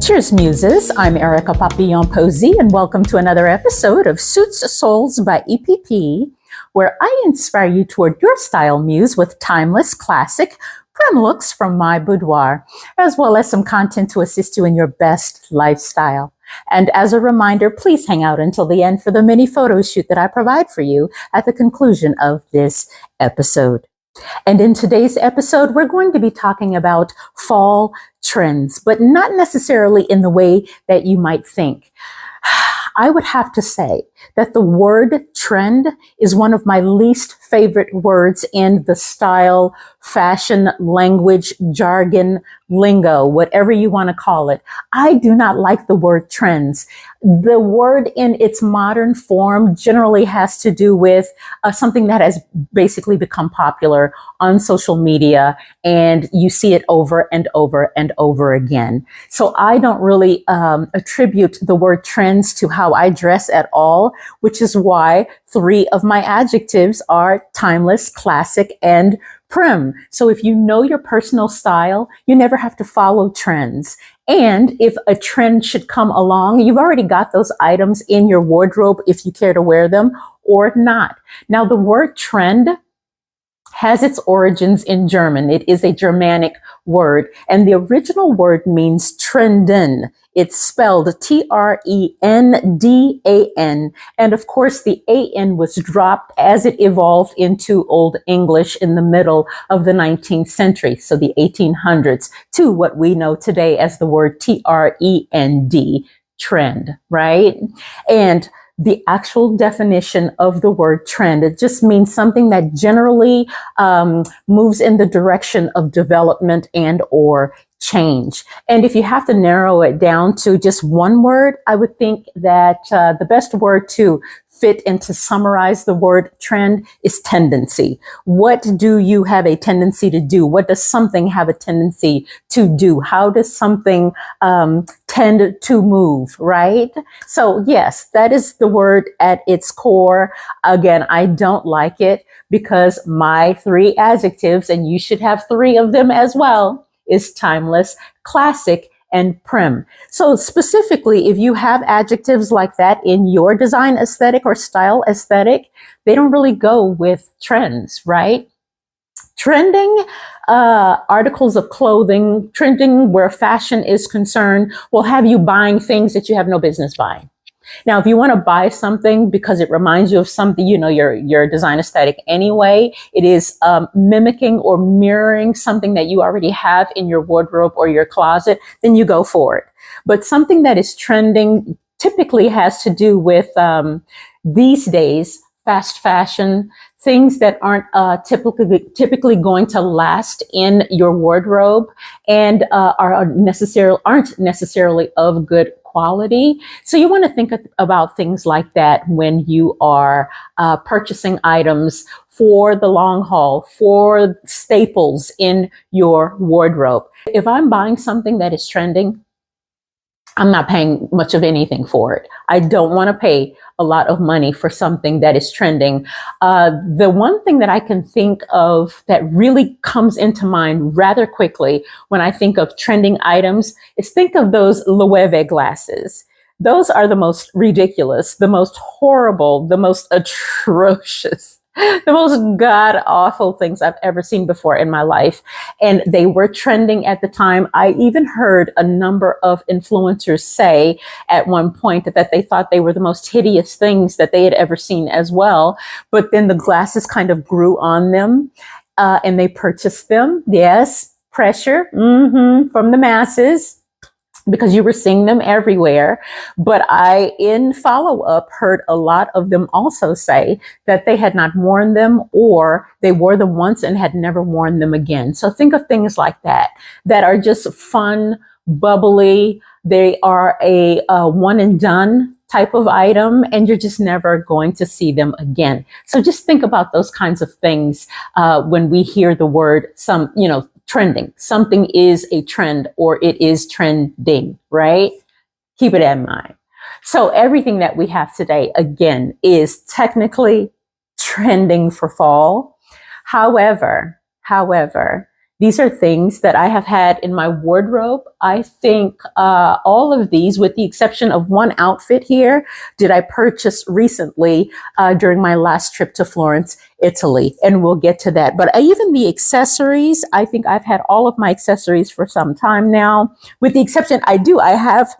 Cheers, Muses. I'm Erica Papillon Posey, and welcome to another episode of Suits Souls by EPP, where I inspire you toward your style muse with timeless, classic, prim looks from my boudoir, as well as some content to assist you in your best lifestyle. And as a reminder, please hang out until the end for the mini photo shoot that I provide for you at the conclusion of this episode. And in today's episode, we're going to be talking about fall trends, but not necessarily in the way that you might think. I would have to say that the word trend is one of my least favorite words in the style, fashion, language, jargon, lingo, whatever you want to call it. I do not like the word trends. The word in its modern form generally has to do with something that has basically become popular on social media, and you see it over and over and over again. So I don't really attribute the word trends to how I dress at all, which is why 3 of my adjectives are timeless, classic, and prim. So if you know your personal style, you never have to follow trends. And if a trend should come along, you've already got those items in your wardrobe if you care to wear them or not. Now, the word trend has its origins in German. It is a Germanic word, and the original word means trenden. It's spelled T-R-E-N-D-A-N. And of course, the A-N was dropped as it evolved into Old English in the middle of the 19th century, so the 1800s, to what we know today as the word T-R-E-N-D, trend, right? And the actual definition of the word trend, it just means something that generally moves in the direction of development and or change. And if you have to narrow it down to just one word, I would think that the best word to fit and to summarize the word trend is tendency. What do you have a tendency to do? What does something have a tendency to do? How does something tend to move, right? So yes, that is the word at its core. Again, I don't like it because my 3 adjectives, and you should have 3 of them as well, is timeless, classic, and prim. So specifically, if you have adjectives like that in your design aesthetic or style aesthetic, they don't really go with trends, right? Trending articles of clothing, trending where fashion is concerned, will have you buying things that you have no business buying. Now, if you want to buy something because it reminds you of something, you know, your design aesthetic anyway, it is mimicking or mirroring something that you already have in your wardrobe or your closet, then you go for it. But something that is trending typically has to do with these days, fast fashion, things that aren't typically going to last in your wardrobe and aren't necessarily of good quality. So you want to think about things like that when you are purchasing items for the long haul, for staples in your wardrobe. If I'm buying something that is trending, I'm not paying much of anything for it. I don't want to pay a lot of money for something that is trending. The one thing that I can think of that really comes into mind rather quickly when I think of trending items is think of those Loewe glasses. Those are the most ridiculous, the most horrible, the most atrocious, the most god-awful things I've ever seen before in my life. And they were trending at the time. I even heard a number of influencers say at one point that they thought they were the most hideous things that they had ever seen as well. But then the glasses kind of grew on them and they purchased them. Yes, pressure from the masses, because you were seeing them everywhere. But I, in follow-up, heard a lot of them also say that they had not worn them or they wore them once and had never worn them again. So think of things like that are just fun, bubbly. They are a one and done type of item, and you're just never going to see them again. So just think about those kinds of things when we hear the word trending. Something is a trend or it is trending, right? Keep it in mind. So everything that we have today, again, is technically trending for fall. However, These are things that I have had in my wardrobe. I think all of these, with the exception of one outfit here, did I purchase recently during my last trip to Florence, Italy. And we'll get to that. But even the accessories, I think I've had all of my accessories for some time now. With the exception, I have,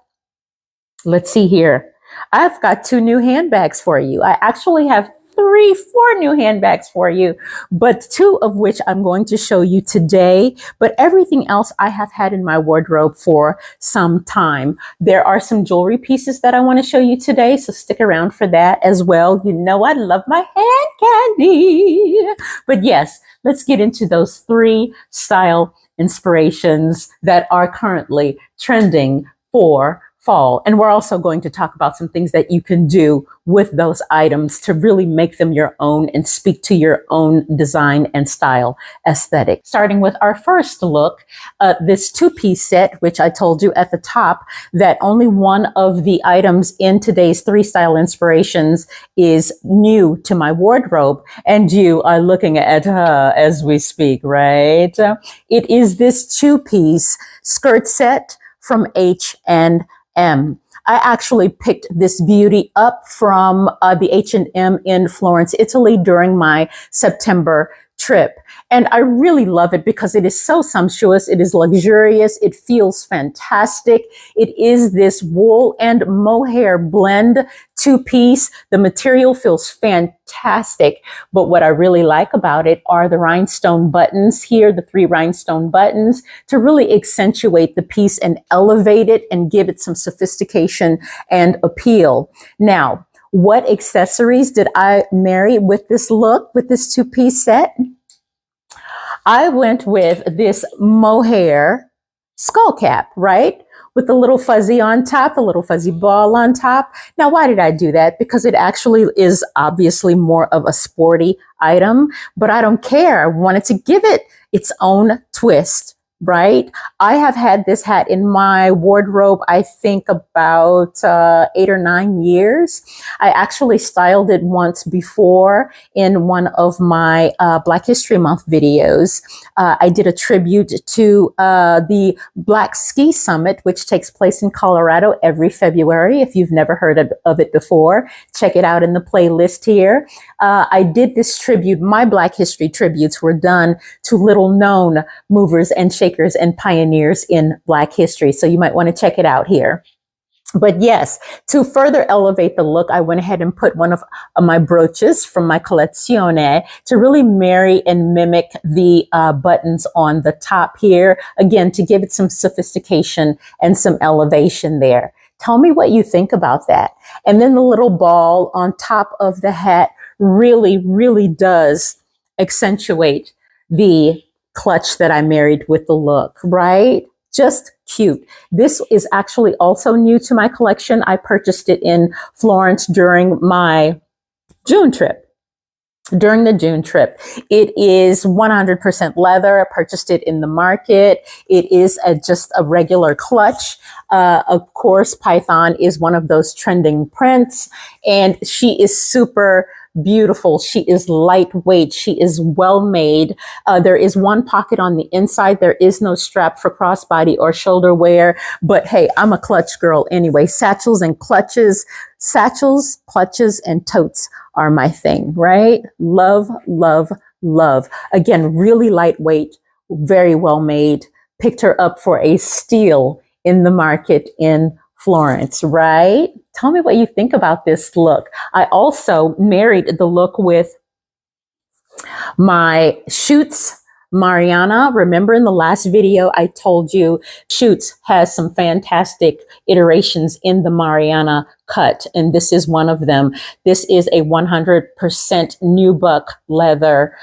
let's see here. I've got 2 new handbags for you. I actually have 4 new handbags for you, but 2 of which I'm going to show you today. But everything else I have had in my wardrobe for some time. There are some jewelry pieces that I want to show you today, so stick around for that as well. You know I love my hand candy. But yes, let's get into those 3 style inspirations that are currently trending for fall. And we're also going to talk about some things that you can do with those items to really make them your own and speak to your own design and style aesthetic. Starting with our first look, this 2-piece set, which I told you at the top that only one of the items in today's 3 style inspirations is new to my wardrobe. And you are looking at her as we speak, right? It is this 2-piece skirt set from H&M. I actually picked this beauty up from the H&M in Florence, Italy during my September trip. And I really love it because it is so sumptuous. It is luxurious. It feels fantastic. It is this wool and mohair blend 2-piece. The material feels fantastic. But what I really like about it are the rhinestone buttons here, the 3 rhinestone buttons, to really accentuate the piece and elevate it and give it some sophistication and appeal. Now, what accessories did I marry with this look, with this 2-piece set? I went with this mohair skull cap, right? With the little fuzzy on top, the little fuzzy ball on top. Now, why did I do that? Because it actually is obviously more of a sporty item, but I don't care. I wanted to give it its own twist, right? I have had this hat in my wardrobe, I think about 8 or 9 years. I actually styled it once before in one of my Black History Month videos. I did a tribute to the Black Ski Summit, which takes place in Colorado every February. If you've never heard of it before, check it out in the playlist here. I did this tribute. My Black History tributes were done to little known movers and shakers and pioneers in Black history. So you might want to check it out here. But yes, to further elevate the look, I went ahead and put one of my brooches from my collezione to really marry and mimic the buttons on the top here. Again, to give it some sophistication and some elevation there. Tell me what you think about that. And then the little ball on top of the hat really, really does accentuate the clutch that I married with the look, right? Just cute. This is actually also new to my collection. I purchased it in Florence during my June trip. During the June trip. It is 100% leather. I purchased it in the market. It is just a regular clutch. Of course, Python is one of those trending prints, and she is super beautiful. She is lightweight. She is well made. There is one pocket on the inside. There is no strap for crossbody or shoulder wear, but hey, I'm a clutch girl anyway. Satchels, clutches, and totes are my thing, right? Love, love, love. Again, really lightweight, very well made. Picked her up for a steal in the market in Florence, right? Tell me what you think about this look. I also married the look with my Schutz Mariana. Remember in the last video, I told you Schutz has some fantastic iterations in the Mariana cut, and this is one of them. This is a 100% nubuck leather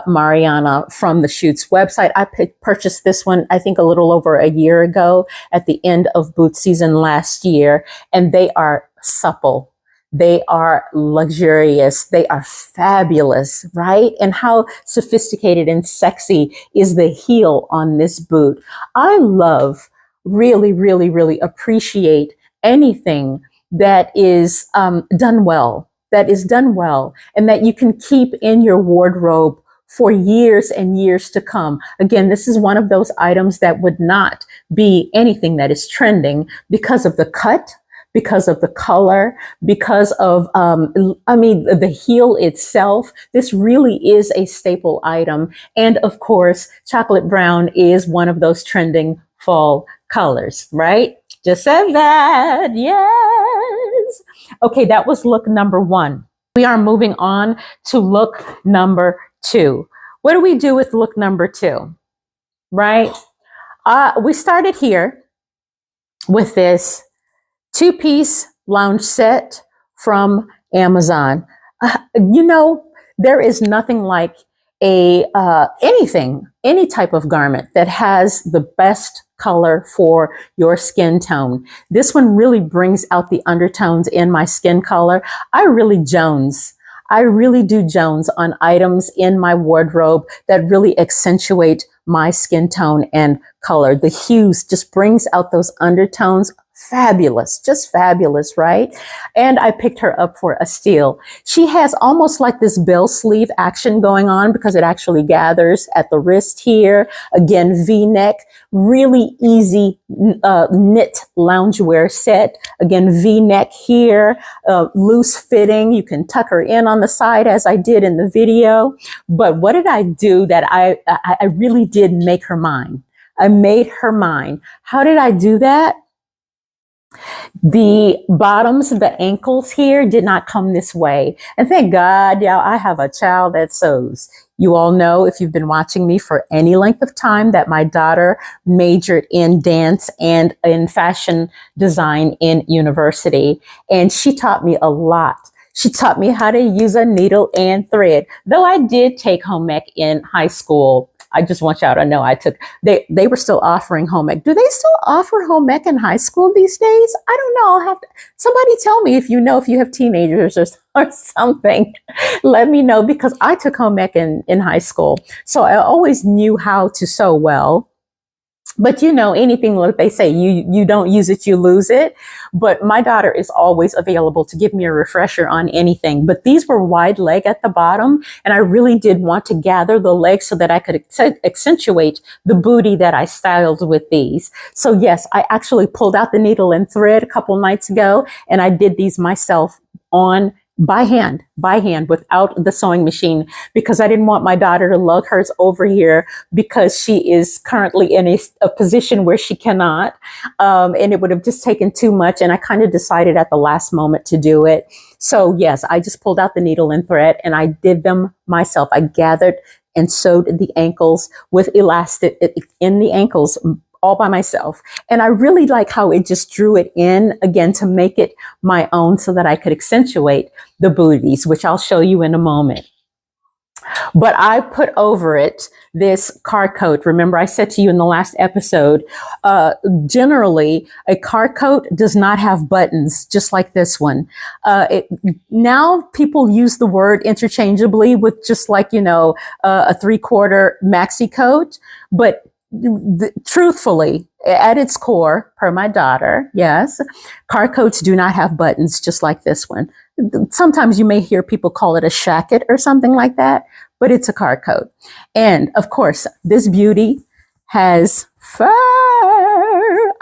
Mariana from the Schutz website. I purchased this one, I think, a little over a year ago at the end of boot season last year, and they are supple. They are luxurious. They are fabulous, right? And how sophisticated and sexy is the heel on this boot. I love, really, really, really appreciate anything that is done well, and that you can keep in your wardrobe for years and years to come. Again, this is one of those items that would not be anything that is trending because of the cut, because of the color, because of, the heel itself. This really is a staple item. And of course, chocolate brown is one of those trending fall colors, right? Just said that. Yes. Okay, that was look number one. We are moving on to look number two. What do we do with look number two? Right? We started here with this two-piece lounge set from Amazon. There is nothing like any type of garment that has the best color for your skin tone. This one really brings out the undertones in my skin color. I really do Jones on items in my wardrobe that really accentuate my skin tone and color. The hues just brings out those undertones. Fabulous, just fabulous, right? And I picked her up for a steal. She has almost like this bell sleeve action going on because it actually gathers at the wrist here. Again, V-neck, really easy knit loungewear set. Again, V-neck here, loose fitting. You can tuck her in on the side as I did in the video. But what did I do that I really did make her mine? I made her mine. How did I do that? The bottoms, the ankles here did not come this way. And thank God, y'all, I have a child that sews. You all know, if you've been watching me for any length of time, that my daughter majored in dance and in fashion design in university. And she taught me a lot. She taught me how to use a needle and thread. Though I did take home ec in high school, I just want y'all to know they were still offering home ec. Do they still offer home ec in high school these days? I don't know. Somebody tell me if you have teenagers or something. Let me know, because I took home ec in high school. So I always knew how to sew well. But anything like they say, you don't use it, you lose it. But my daughter is always available to give me a refresher on anything. But these were wide leg at the bottom, and I really did want to gather the legs so that I could accentuate the booty that I styled with these. So yes, I actually pulled out the needle and thread a couple nights ago, and I did these myself by hand without the sewing machine, because I didn't want my daughter to lug hers over here because she is currently in a position where she cannot. And it would have just taken too much. And I kind of decided at the last moment to do it. So yes, I just pulled out the needle and thread and I did them myself. I gathered and sewed the ankles with elastic in the ankles all by myself. And I really like how it just drew it in again to make it my own so that I could accentuate the booties, which I'll show you in a moment. But I put over it this car coat. Remember, I said to you in the last episode, generally a car coat does not have buttons, just like this one. Now people use the word interchangeably with just like, a 3/4 maxi coat, but truthfully, at its core, per my daughter, yes, car coats do not have buttons, just like this one. Sometimes you may hear people call it a shacket or something like that, but it's a car coat. And of course, this beauty has fur.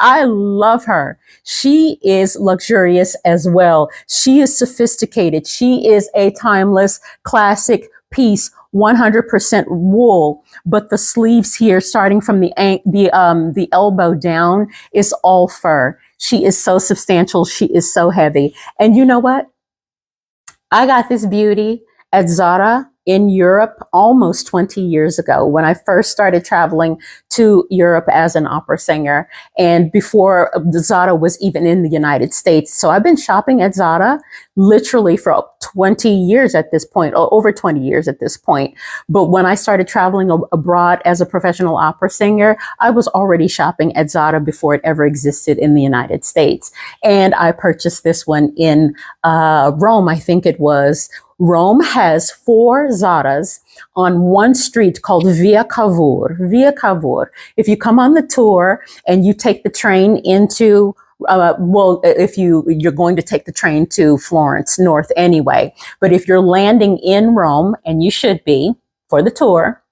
I love her. She is luxurious as well. She is sophisticated. She is a timeless classic piece, 100% wool, but the sleeves here, starting from the elbow down, is all fur. She is so substantial. She is so heavy. And you know what? I got this beauty at Zara in Europe almost 20 years ago when I first started traveling to Europe as an opera singer, and before Zara was even in the United States. So I've been shopping at Zara literally for 20 years at this point, or over 20 years at this point. But when I started traveling abroad as a professional opera singer, I was already shopping at Zara before it ever existed in the United States. And I purchased this one in Rome, I think it was. Rome has 4 Zaras on one street called Via Cavour. Via Cavour. If you come on the tour and you take the train into, if you're going to take the train to Florence North anyway, but if you're landing in Rome, and you should be, for the tour,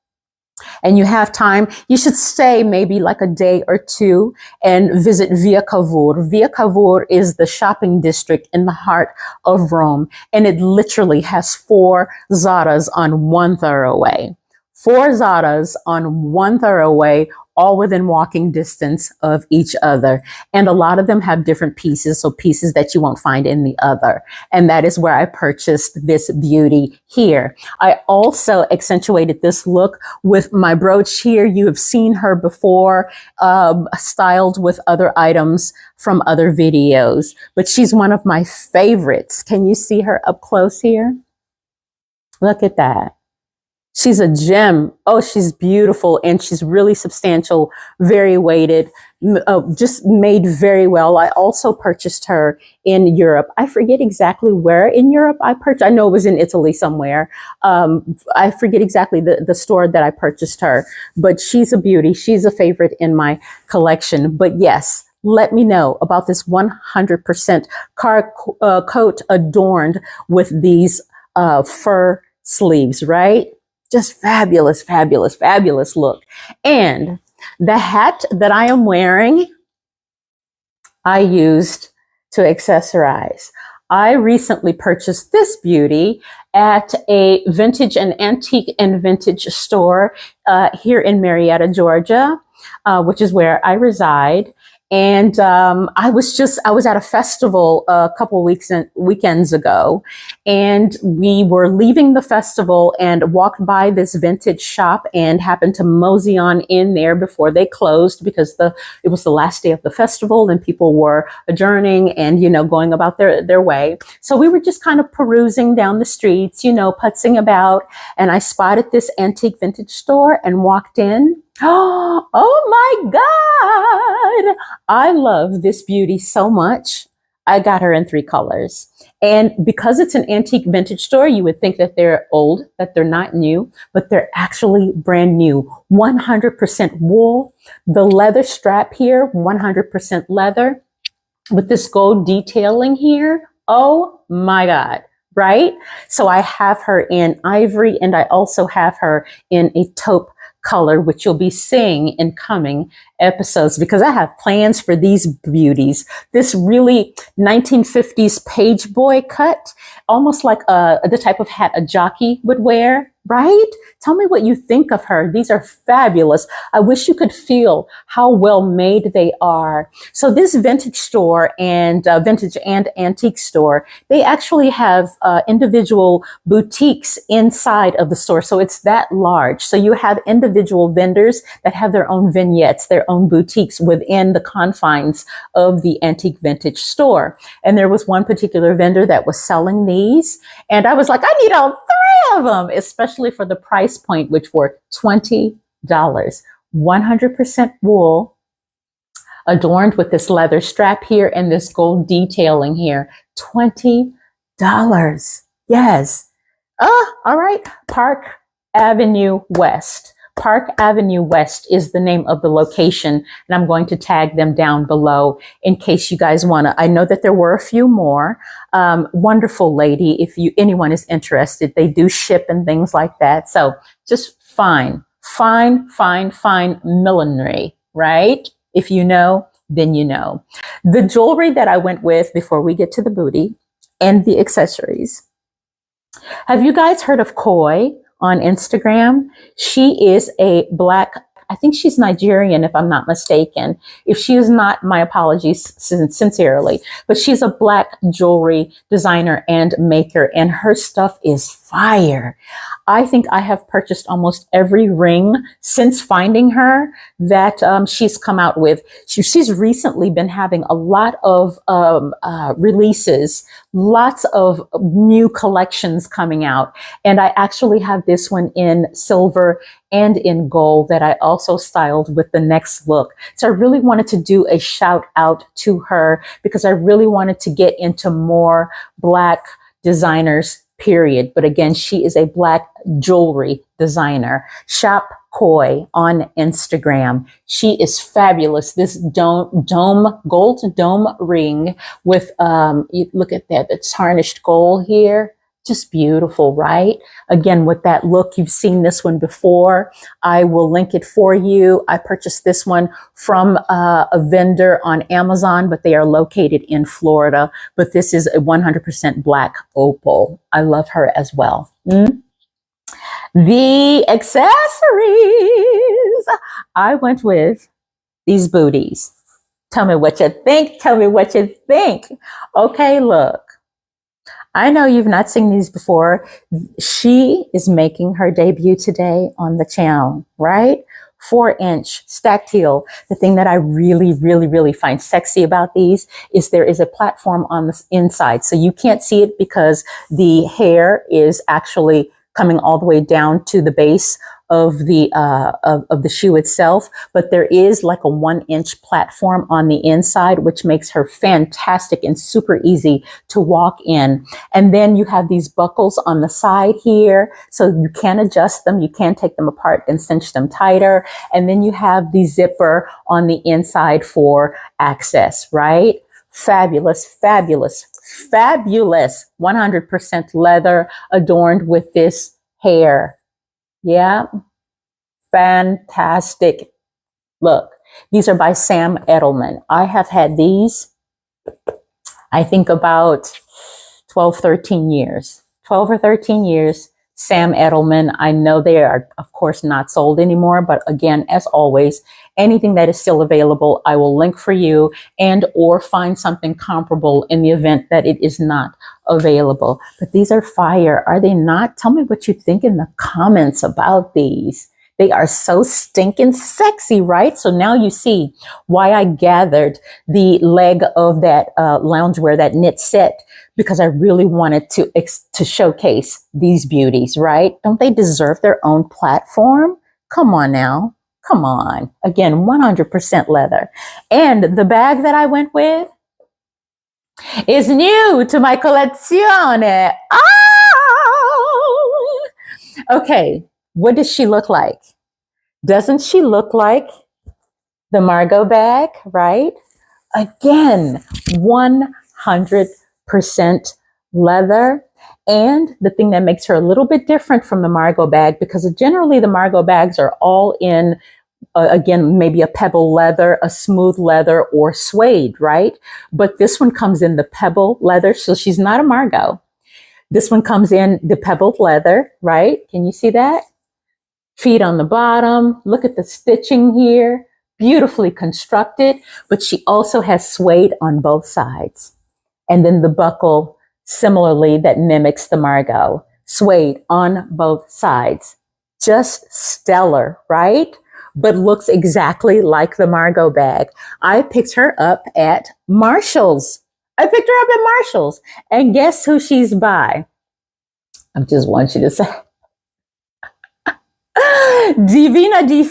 and you have time, you should stay maybe like a day or two and visit Via Cavour. Via Cavour is the shopping district in the heart of Rome, and it literally has 4 Zaras on one thoroughway. 4 Zaras on one thoroughway, all within walking distance of each other. And a lot of them have different pieces, so pieces that you won't find in the other. And that is where I purchased this beauty here. I also accentuated this look with my brooch here. You have seen her before, styled with other items from other videos, but she's one of my favorites. Can you see her up close here? Look at that. She's a gem. Oh, she's beautiful, and she's really substantial, very weighted, just made very well. I also purchased her in Europe. I forget exactly where in Europe I purchased. I know it was in Italy somewhere. I forget exactly the store that I purchased her, but she's a beauty. She's a favorite in my collection. But yes, let me know about this 100% coat adorned with these fur sleeves, right? Just fabulous, fabulous, fabulous look. And the hat that I am wearing, I used to accessorize. I recently purchased this beauty at a vintage and antique and vintage store here in Marietta, Georgia, which is where I reside. And I was at a festival a couple weekends ago, and we were leaving the festival and walked by this vintage shop and happened to mosey on in there before they closed, because it was the last day of the festival and people were adjourning and, you know, going about their way. So we were just kind of perusing down the streets, you know, putzing about, and I spotted this antique vintage store and walked in. Oh my God. I love this beauty so much. I got her in 3 colors. And because it's an antique vintage store, you would think that they're old, that they're not new, but they're actually brand new. 100% wool. The leather strap here, 100% leather with this gold detailing here. Oh my God. Right? So I have her in ivory, and I also have her in a taupe color, which you'll be seeing in coming episodes, because I have plans for these beauties. This really 1950s page boy cut, almost like the type of hat a jockey would wear, right? Tell me what you think of her. These are fabulous. I wish you could feel how well made they are. So this vintage store and vintage and antique store, they actually have individual boutiques inside of the store. So it's that large. So you have individual vendors that have their own vignettes, their own boutiques within the confines of the antique vintage store. And there was one particular vendor that was selling these. And I was like, I need all 3 of them, especially for the price point, which were $20. 100% wool, adorned with this leather strap here and this gold detailing here. $20. Yes. All right. Park Avenue West. Park Avenue West is the name of the location, and I'm going to tag them down below in case you guys want to. I know that there were a few more. Wonderful lady. If anyone is interested, they do ship and things like that. So just fine millinery, right? If you know, then you know. The jewelry that I went with before we get to the booty and the accessories. Have you guys heard of Koi on Instagram? She is a Black, I think she's Nigerian if I'm not mistaken. If she is not, my apologies sincerely, but she's a Black jewelry designer and maker, and her stuff is fire. I think I have purchased almost every ring since finding her that she's come out with. She's recently been having a lot of releases, lots of new collections coming out. And I actually have this one in silver and in gold that I also styled with the next look. So I really wanted to do a shout out to her because I really wanted to get into more Black designers, period. But again, she is a Black jewelry designer. Shop Koi on Instagram. She is fabulous. This gold dome ring with, you look at that, the tarnished gold here. Just beautiful, right? Again, with that look, you've seen this one before. I will link it for you. I purchased this one from a vendor on Amazon, but they are located in Florida. But this is a 100% black opal. I love her as well. The accessories. I went with these booties. Tell me what you think. Tell me what you think. Okay, look. I know you've not seen these before. She is making her debut today on the channel, right? 4-inch stacked heel. The thing that I really, really, really find sexy about these is there is a platform on the inside. So you can't see it because the hair is actually coming all the way down to the base of the shoe itself, but there is like a 1-inch platform on the inside, which makes her fantastic and super easy to walk in. And then you have these buckles on the side here, so you can adjust them. You can take them apart and cinch them tighter. And then you have the zipper on the inside for access, right? Fabulous, fabulous, fabulous. 100% leather adorned with this hair. Yeah, fantastic. Look, these are by Sam Edelman. I have had these, I think about 12 or 13 years. Sam Edelman. I know they are, of course, not sold anymore, but again, as always, anything that is still available, I will link for you and or find something comparable in the event that it is not available. But these are fire, are they not? Tell me what you think in the comments about these. They are so stinking sexy, right? So now you see why I gathered the leg of that loungewear, that knit set, because I really wanted to showcase these beauties, right? Don't they deserve their own platform? Come on now. Come on. Again, 100% leather. And the bag that I went with is new to my collezione. Oh! Okay. What does she look like? Doesn't she look like the Margot bag, right? Again, 100% leather. And the thing that makes her a little bit different from the Margot bag, because generally the Margot bags are all in, again, maybe a pebble leather, a smooth leather, or suede, right? But this one comes in the pebble leather, so she's not a Margot. This one comes in the pebbled leather, right? Can you see that? Feet on the bottom. Look at the stitching here. Beautifully constructed, but she also has suede on both sides. And then the buckle, similarly, that mimics the Margot. Suede on both sides. Just stellar, right? But looks exactly like the Margot bag. I picked her up at Marshall's. And guess who she's by? I just want you to say. Divina di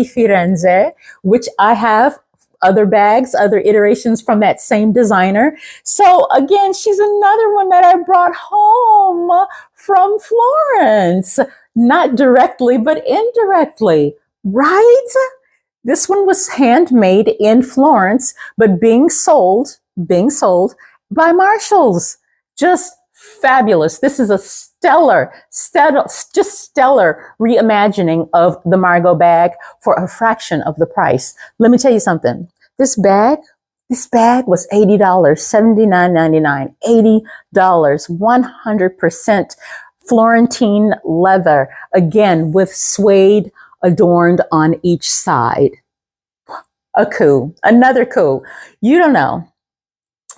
Firenze, which I have other bags, other iterations from that same designer. So again, she's another one that I brought home from Florence, not directly, but indirectly, right? This one was handmade in Florence, but being sold by Marshalls. Just fabulous. This is a stellar reimagining of the Margot bag for a fraction of the price. Let me tell you something. This bag was $80, $79.99, $80, 100% Florentine leather, again, with suede adorned on each side. A coup, another coup. You don't know.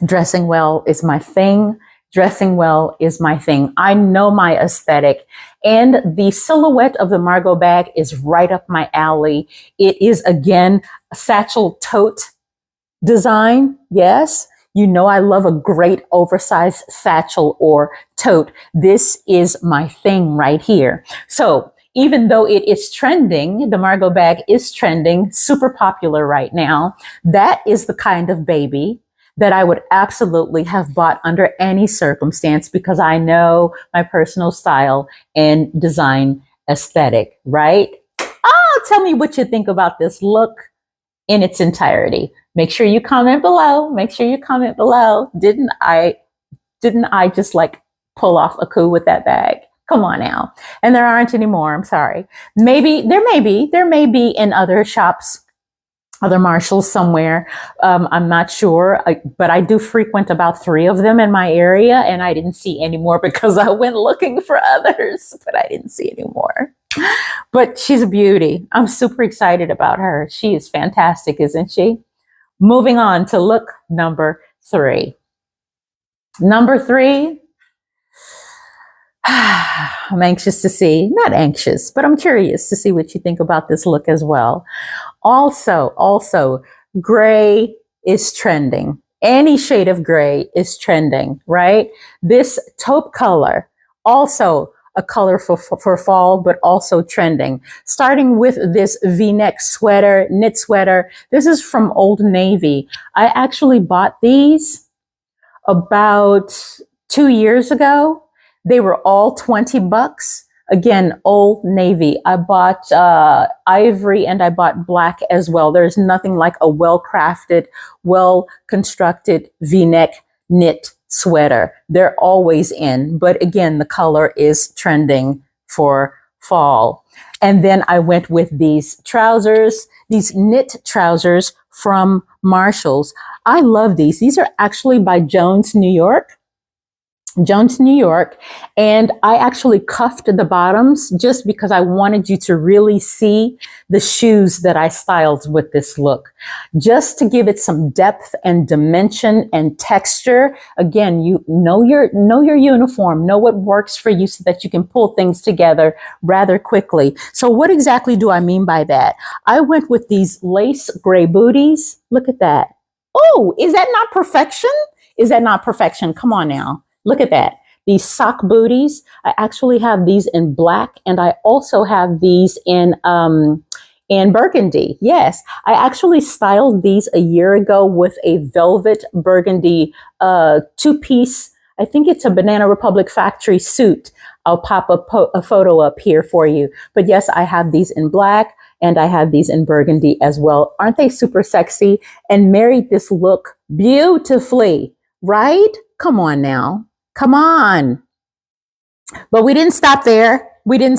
Dressing well is my thing. Dressing well is my thing. I know my aesthetic, and the silhouette of the Margot bag is right up my alley. It is, again, a satchel tote design. Yes, you know I love a great oversized satchel or tote. This is my thing right here. So even though it is trending, the Margot bag is trending, super popular right now, that is the kind of baby that I would absolutely have bought under any circumstance, because I know my personal style and design aesthetic, right? Oh, tell me what you think about this look in its entirety. Make sure you comment below. Didn't I just like pull off a coup with that bag. Come on now. And there aren't anymore. I'm sorry. Maybe there may be in other shops, other Marshalls somewhere. I'm not sure, but I do frequent about 3 of them in my area, and I didn't see any more because I went looking for others, but I didn't see any more. But she's a beauty. I'm super excited about her. She is fantastic, isn't she? Moving on to look number 3. Number 3, I'm anxious to see, not anxious, but I'm curious to see what you think about this look as well. Also, gray is trending. Any shade of gray is trending, right? This taupe color, also a color for fall, but also trending. Starting with this V-neck sweater, knit sweater. This is from Old Navy. I actually bought these about 2 years ago. They were all $20. Again, Old Navy. I bought ivory and I bought black as well. There's nothing like a well-crafted, well-constructed V-neck knit sweater. They're always in, but again, the color is trending for fall. And then I went with these trousers, these knit trousers from Marshalls. I love these. These are actually by Jones, New York. And I actually cuffed the bottoms just because I wanted you to really see the shoes that I styled with this look, just to give it some depth and dimension and texture. Again, you know your uniform, know what works for you so that you can pull things together rather quickly. So what exactly do I mean by that? I went with these lace gray booties. Look at that. Oh, is that not perfection? Is that not perfection? Come on now. Look at that. These sock booties. I actually have these in black, and I also have these in burgundy. Yes, I actually styled these a year ago with a velvet burgundy 2-piece. I think it's a Banana Republic factory suit. I'll pop a photo up here for you. But yes, I have these in black and I have these in burgundy as well. Aren't they super sexy and married this look beautifully, right? Come on now. Come on. But we didn't stop there. We did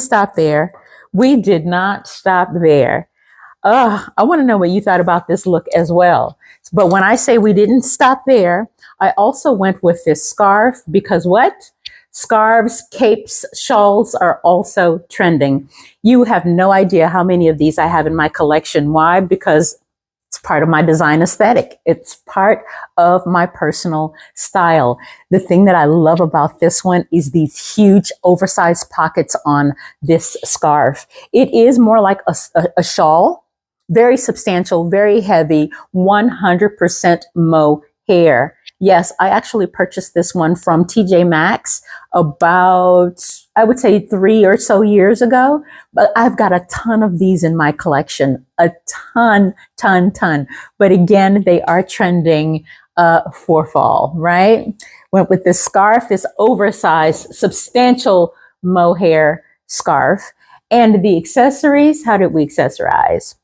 not stop there. I want to know what you thought about this look as well. But when I say we didn't stop there, I also went with this scarf because what? Scarves, capes, shawls are also trending. You have no idea how many of these I have in my collection. Why? Because it's part of my design aesthetic. It's part of my personal style. The thing that I love about this one is these huge oversized pockets on this scarf. It is more like a shawl, very substantial, very heavy, 100% mohair. Yes, I actually purchased this one from TJ Maxx about, I would say 3 or so years ago, but I've got a ton of these in my collection, a ton. But again, they are trending for fall, right? Went with this scarf, this oversized, substantial mohair scarf. And the accessories, how did we accessorize?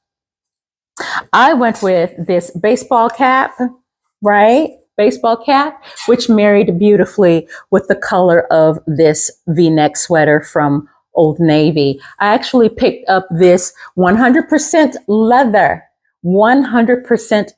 I went with this baseball cap, right? Baseball cap, which married beautifully with the color of this V-neck sweater from Old Navy. I actually picked up this 100% leather, 100%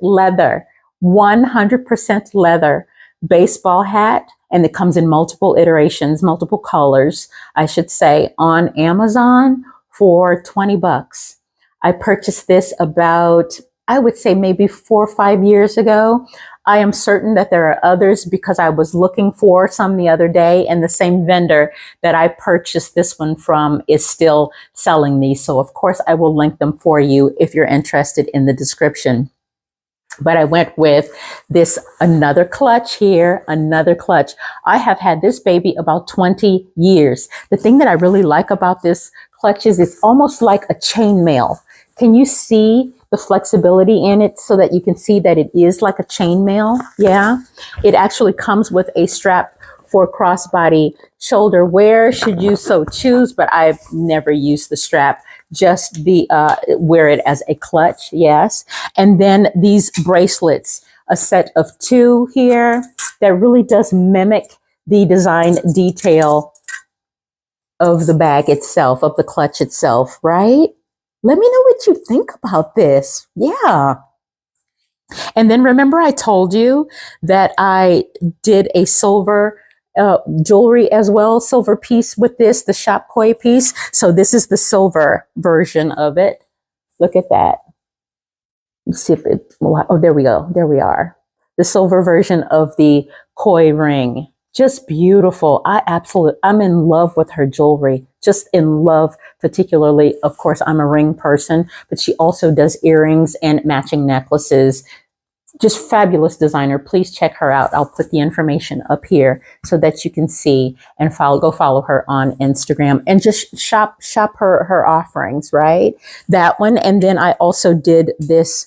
leather baseball hat. And it comes in multiple iterations, multiple colors, I should say, on Amazon for $20. I purchased this about, I would say maybe 4 or 5 years ago. I am certain that there are others because I was looking for some the other day, and the same vendor that I purchased this one from is still selling these. So of course I will link them for you if you're interested in the description. But I went with this, another clutch here, another clutch. I have had this baby about 20 years. The thing that I really like about this clutch is it's almost like a chainmail. Can you see the flexibility in it so that you can see that it is like a chainmail? Yeah. It actually comes with a strap for crossbody shoulder wear should you so choose, but I've never used the strap, just the wear it as a clutch. Yes. And then these bracelets, a set of 2 here that really does mimic the design detail of the bag itself, of the clutch itself, right? Let me know what you think about this. Yeah. And then remember I told you that I did a silver jewelry as well, silver piece with this, the shop koi piece. So this is the silver version of it. Look at that. Let's see if it, oh, there we go. There we are. The silver version of the koi ring. Just beautiful. I'm in love with her jewelry. Just in love, particularly, of course, I'm a ring person, but she also does earrings and matching necklaces. Just fabulous designer. Please check her out. I'll put the information up here so that you can see and go follow her on Instagram and just shop her offerings, right? That one. And then I also did this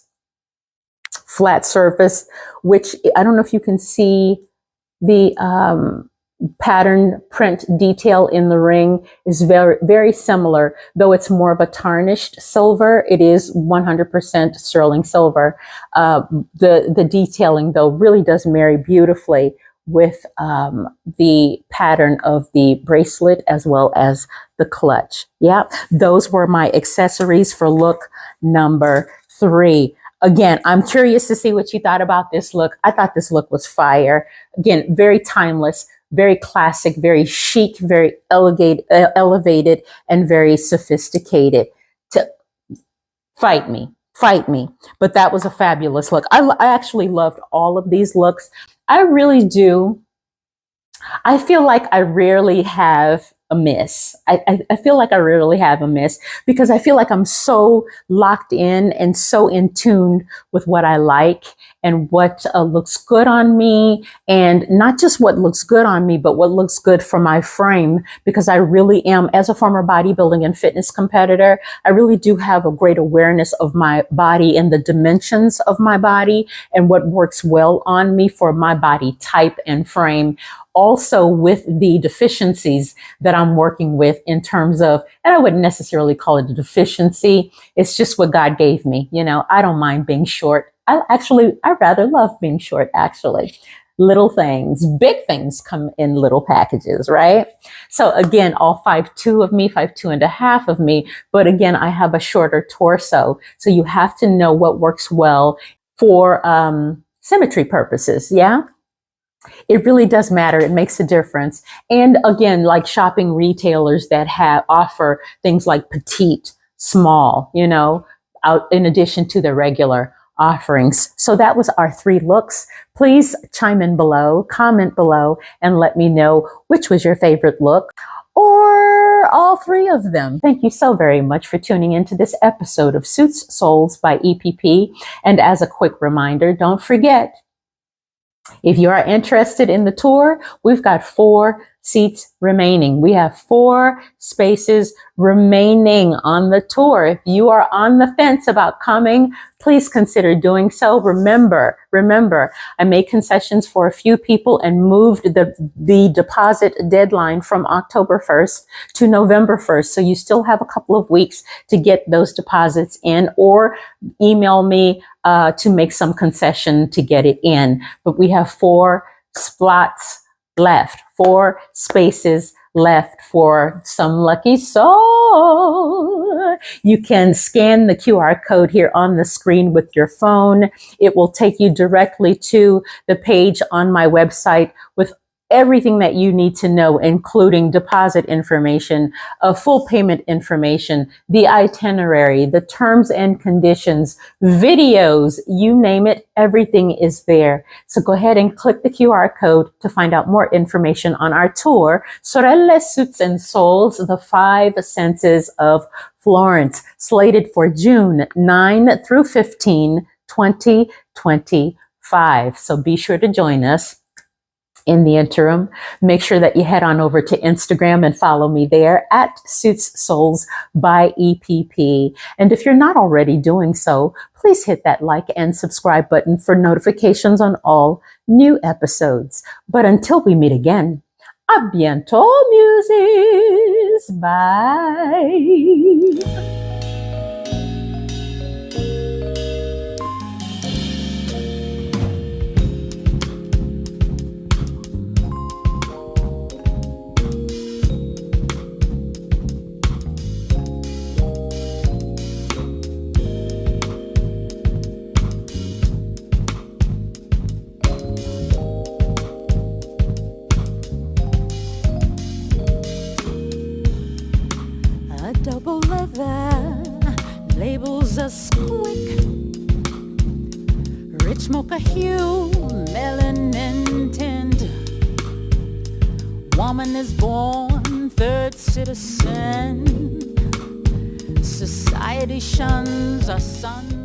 flat surface, which I don't know if you can see the pattern print detail in the ring is very, very similar, though it's more of a tarnished silver. It is 100% sterling silver. The detailing, though, really does marry beautifully with the pattern of the bracelet as well as the clutch. Yeah, those were my accessories for look number 3. Again, I'm curious to see what you thought about this look. I thought this look was fire. Again, very timeless, very classic, very chic, very elevated, and very sophisticated. Fight me. But that was a fabulous look. I actually loved all of these looks. I really do. I feel like I rarely have a miss. I feel like I rarely have a miss because I feel like I'm so locked in and so in tune with what I like and what looks good on me, and not just what looks good on me, but what looks good for my frame, because I really am, as a former bodybuilding and fitness competitor, I really do have a great awareness of my body and the dimensions of my body and what works well on me for my body type and frame. Also with the deficiencies that I'm working with in terms of, and I wouldn't necessarily call it a deficiency. It's just what God gave me. You know, I don't mind being short. I rather love being short, actually. Little things, big things come in little packages, right? So again, all 5'2" of me, 5'2.5" of me. But again, I have a shorter torso. So you have to know what works well for symmetry purposes. Yeah. It really does matter. It makes a difference. And again, like shopping retailers that offer things like petite, small, you know, out in addition to the regular offerings. So that was our 3 looks. Please chime in below, comment below, and let me know which was your favorite look, or all 3 of them. Thank you so very much for tuning into this episode of Suits Souls by EPP. And as a quick reminder, don't forget, if you are interested in the tour, we've got 4 seats remaining. We have 4 spaces remaining on the tour. If you are on the fence about coming, please consider doing so. Remember, I made concessions for a few people and moved the deposit deadline from October 1st to November 1st. So you still have a couple of weeks to get those deposits in, or email me to make some concession to get it in. But we have 4 slots left, 4 spaces left for some lucky soul. You can scan the QR code here on the screen with your phone. It will take you directly to the page on my website with everything that you need to know, including deposit information, full payment information, the itinerary, the terms and conditions, videos, you name it, everything is there. So go ahead and click the QR code to find out more information on our tour, Sorelle, Suits and Souls, the 5 Senses of Florence, slated for June 9 through 15, 2025. So be sure to join us. In the interim, make sure that you head on over to Instagram and follow me there at Suits Souls by EPP. And if you're not already doing so, please hit that like and subscribe button for notifications on all new episodes. But until we meet again, à bientôt, Muses. Bye. leather labels us quick. Rich mocha hue, melanin tint. Woman is born third citizen. Society shuns our sons.